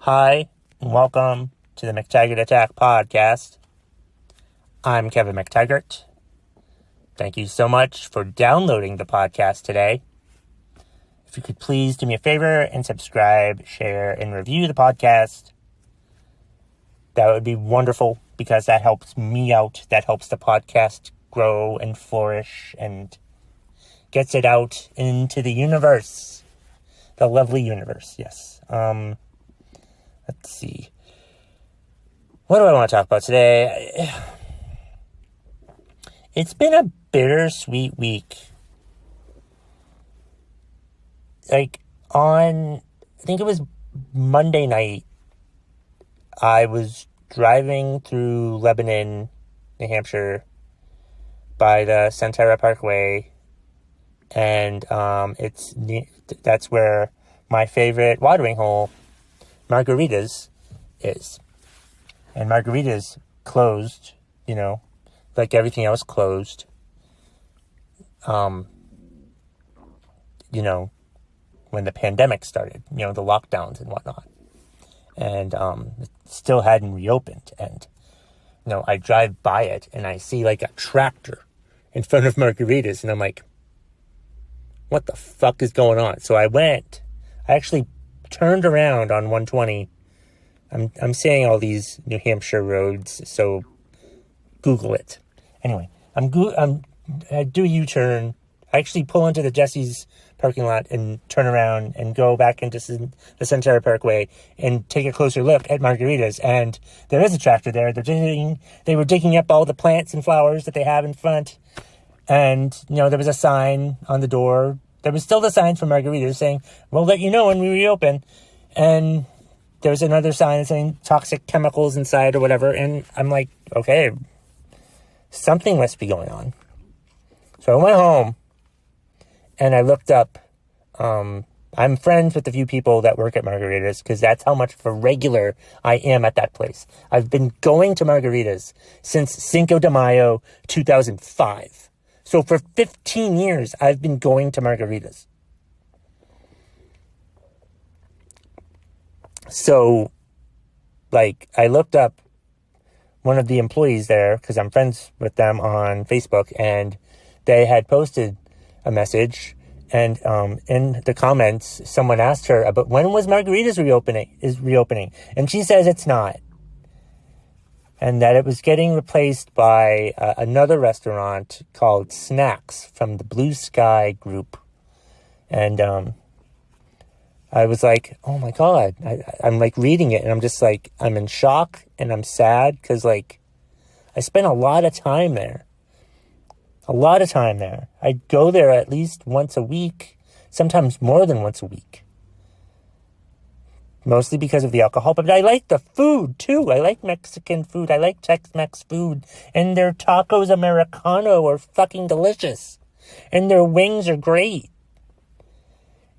Hi, and welcome to the McTaggart Attack Podcast. I'm Kevin McTaggart. Thank you so much for downloading the podcast today. If you could please do me a favor and subscribe, share, and review the podcast, that would be wonderful because that helps me out. That helps the podcast grow and flourish and gets it out into the universe. The lovely universe, yes. Let's see. What do I want to talk about today? It's been a bittersweet week. I think it was Monday night, I was driving through Lebanon, New Hampshire, by the Centera Parkway, and that's where my favorite watering hole, Margarita's, is. And Margarita's closed, like everything else closed. When the pandemic started, the lockdowns and whatnot. And it still hadn't reopened. And, I drive by it and I see like a tractor in front of Margarita's. And I'm like, what the fuck is going on? So I actually turned around on 120. I'm saying all these New Hampshire roads, so Google it. Anyway, I do a U-turn. I actually pull into the Jesse's parking lot and turn around and go back into the Centera Parkway and take a closer look at Margarita's. And there is a tractor there. They were digging up all the plants and flowers that they have in front. And, there was a sign on the door. There was still the sign for Margarita's saying, we'll let you know when we reopen. And there was another sign saying toxic chemicals inside or whatever. And I'm like, okay, something must be going on. So I went home and I looked up. I'm friends with a few people that work at Margarita's because that's how much of a regular I am at that place. I've been going to Margarita's since Cinco de Mayo 2005. So for 15 years, I've been going to Margarita's. So, I looked up one of the employees there because I'm friends with them on Facebook, and they had posted a message, and in the comments, someone asked her about when was Margarita's reopening, and she says it's not. And that it was getting replaced by another restaurant called Snacks from the Blue Sky Group. And I was like, oh my God. I'm reading it and I'm just I'm in shock and I'm sad because I spent a lot of time there. I go there at least once a week, sometimes more than once a week. Mostly because of the alcohol, but I like the food too. I like Mexican food. I like Tex-Mex food. And their tacos Americano are fucking delicious. And their wings are great.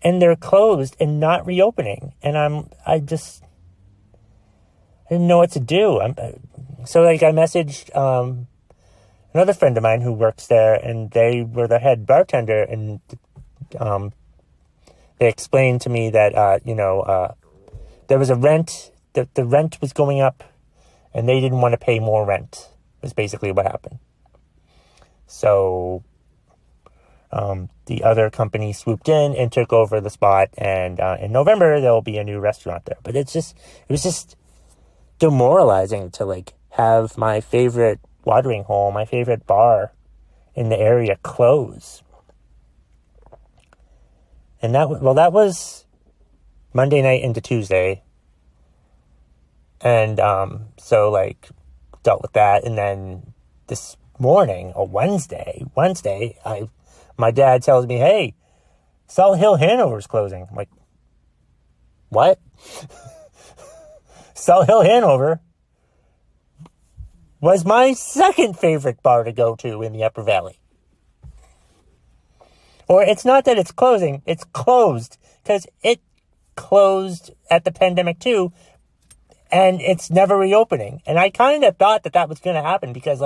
And they're closed and not reopening. And I didn't know what to do. So I messaged another friend of mine who works there, and they were the head bartender, and they explained to me that there was a rent, the rent was going up, and they didn't want to pay more rent, is basically what happened. So, the other company swooped in and took over the spot, and in November, there'll be a new restaurant there. But it was just demoralizing to, have my favorite watering hole, my favorite bar in the area close. And that was Monday night into Tuesday. And so dealt with that. And then this morning, or Wednesday, my dad tells me, hey, Salt Hill Hanover's closing. I'm like, what? Salt Hill Hanover was my second favorite bar to go to in the Upper Valley. Or it's not that it's closing, it's closed because it closed at the pandemic too, and it's never reopening. And I kind of thought that was going to happen because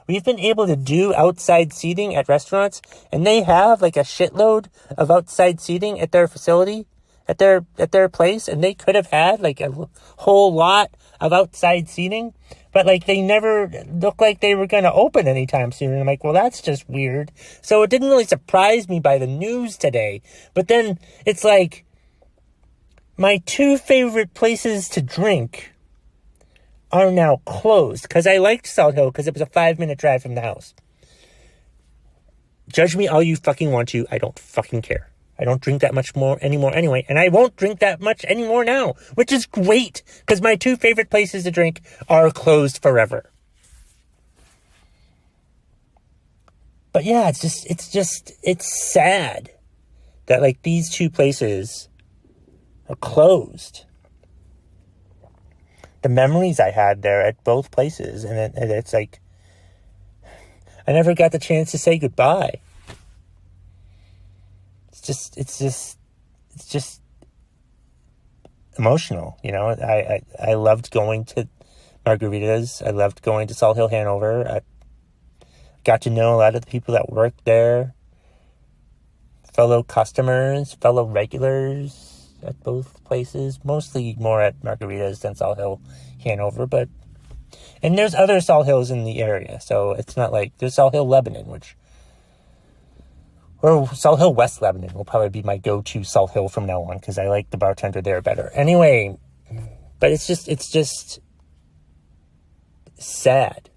we've been able to do outside seating at restaurants, and they have a shitload of outside seating at their facility, at their place, and they could have had like a whole lot of outside seating, but like they never looked like they were going to open anytime soon. And I'm like, well, that's just weird. So it didn't really surprise me by the news today. But then it's like my two favorite places to drink are now closed, because I liked Salt Hill because it was a 5-minute drive from the house. Judge me all you fucking want to. I don't fucking care. I don't drink that much more anymore anyway, and I won't drink that much anymore now, which is great, because my two favorite places to drink are closed forever. But yeah, it's sad that like these two places are closed. The memories I had there at both places, and it's like, I never got the chance to say goodbye. It's just emotional, you know. I loved going to Margaritas. I loved going to Salt Hill, Hanover. I got to know a lot of the people that worked there, fellow customers, fellow regulars at both places, mostly more at Margaritas than Salt Hill, Hanover, and there's other Salt Hills in the area, so it's not like there's Salt Hill, Lebanon, or Salt Hill, West Lebanon will probably be my go-to Salt Hill from now on, because I like the bartender there better. Anyway, but it's just sad.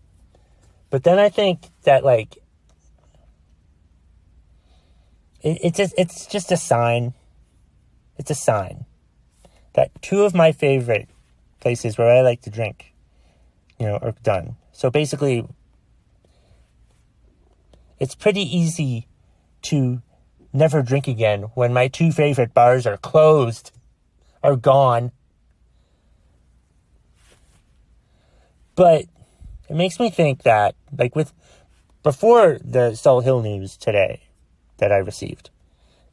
But then I think that like it's just a sign. It's a sign that two of my favorite places where I like to drink, you know, are done. So basically, it's pretty easy to never drink again when my two favorite bars are closed, are gone. But it makes me think that, like, before the Salt Hill news today that I received,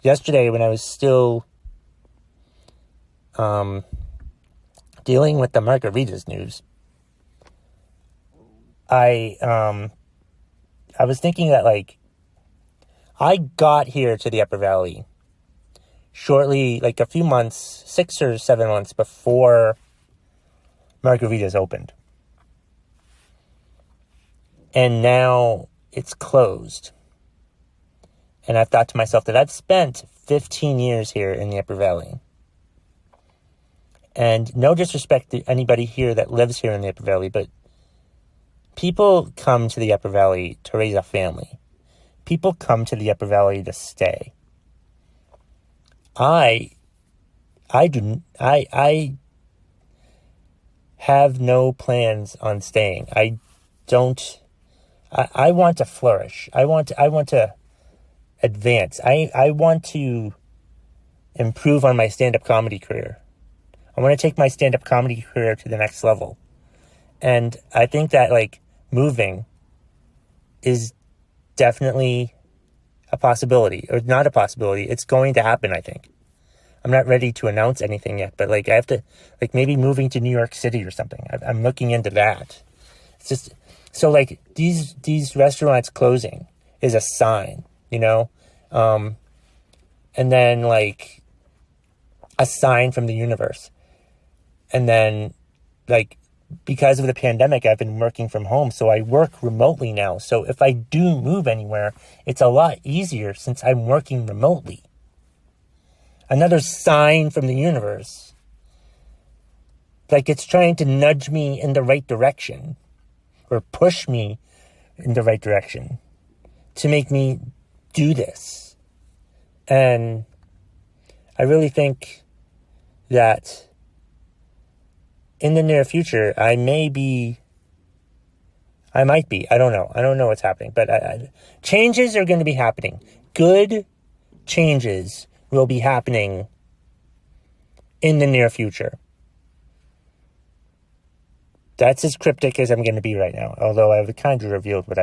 yesterday when I was still dealing with the Margaritas news, I was thinking that, like, I got here to the Upper Valley shortly, like a few months, 6 or 7 months before Margaritas opened. And now it's closed. And I've thought to myself that I've spent 15 years here in the Upper Valley. And no disrespect to anybody here that lives here in the Upper Valley, but people come to the Upper Valley to raise a family. People come to the Upper Valley to stay. I have no plans on staying. I want to flourish. I want to advance. I want to improve on my stand-up comedy career. I want to take my stand-up comedy career to the next level. And I think that, like, moving is definitely a possibility, or not a possibility. It's going to happen, I think. I'm not ready to announce anything yet, but like I have to, like, maybe moving to New York City or something. I'm looking into that. It's just, so like these restaurants closing is a sign, you know? And then like a sign from the universe. And then like, because of the pandemic, I've been working from home, so I work remotely now. So if I do move anywhere, it's a lot easier since I'm working remotely. Another sign from the universe. Like it's trying to nudge me in the right direction, or push me in the right direction to make me do this. And I really think that in the near future, I might be, I don't know. I don't know what's happening, but changes are going to be happening. Good changes will be happening in the near future. That's as cryptic as I'm going to be right now, although I've kind of revealed what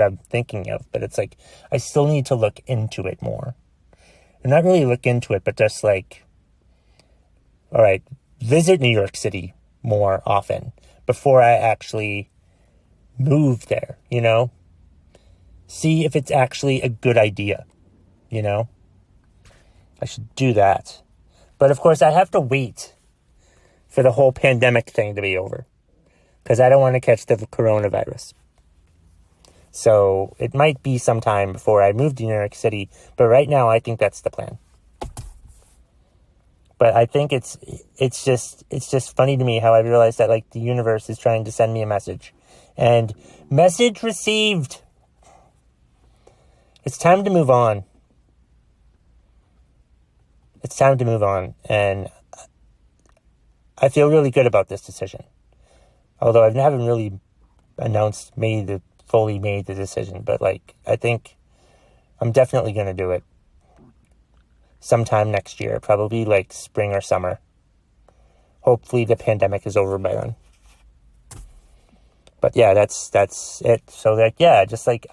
I'm thinking of, but it's like, I still need to look into it more. And not really look into it, but just like, all right, visit New York City more often before I actually move there, you know? See if it's actually a good idea, you know? I should do that. But of course, I have to wait for the whole pandemic thing to be over, because I don't want to catch the coronavirus. So it might be some time before I move to New York City, but right now I think that's the plan. But I think it's just funny to me how I realized that, like, the universe is trying to send me a message. And message received. It's time to move on. It's time to move on. And I feel really good about this decision. Although I haven't really fully made the decision. But, like, I think I'm definitely going to do it. Sometime next year. Probably, like, spring or summer. Hopefully the pandemic is over by then. But yeah, that's it. So, like, yeah, just like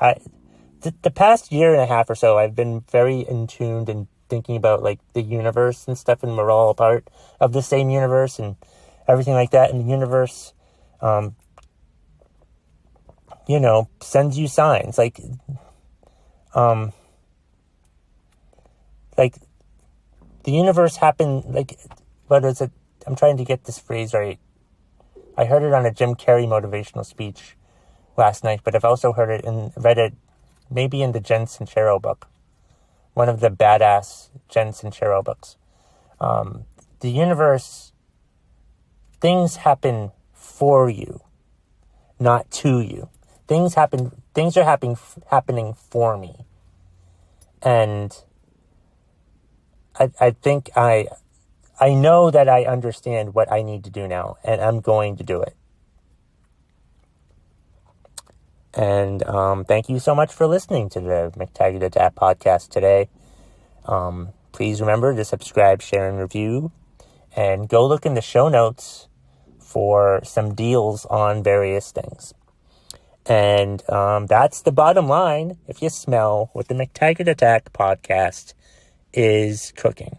the past year and a half or so, I've been very in tuned and thinking about, like, the universe and stuff, and we're all a part of the same universe and everything like that. And the universe, sends you signs, like the universe happened, like, what is it? I'm trying to get this phrase right. I heard it on a Jim Carrey motivational speech last night, but I've also read it maybe in the Jen Sincero book, one of the badass Jen Sincero books. The universe, things happen for you, not to you. Things are happening for me. And I think I know that I understand what I need to do now, and I'm going to do it. And thank you so much for listening to the McTaggart Attack Podcast today. Please remember to subscribe, share, and review. And go look in the show notes for some deals on various things. And that's the bottom line, if you smell what the McTaggart Attack Podcast is cooking.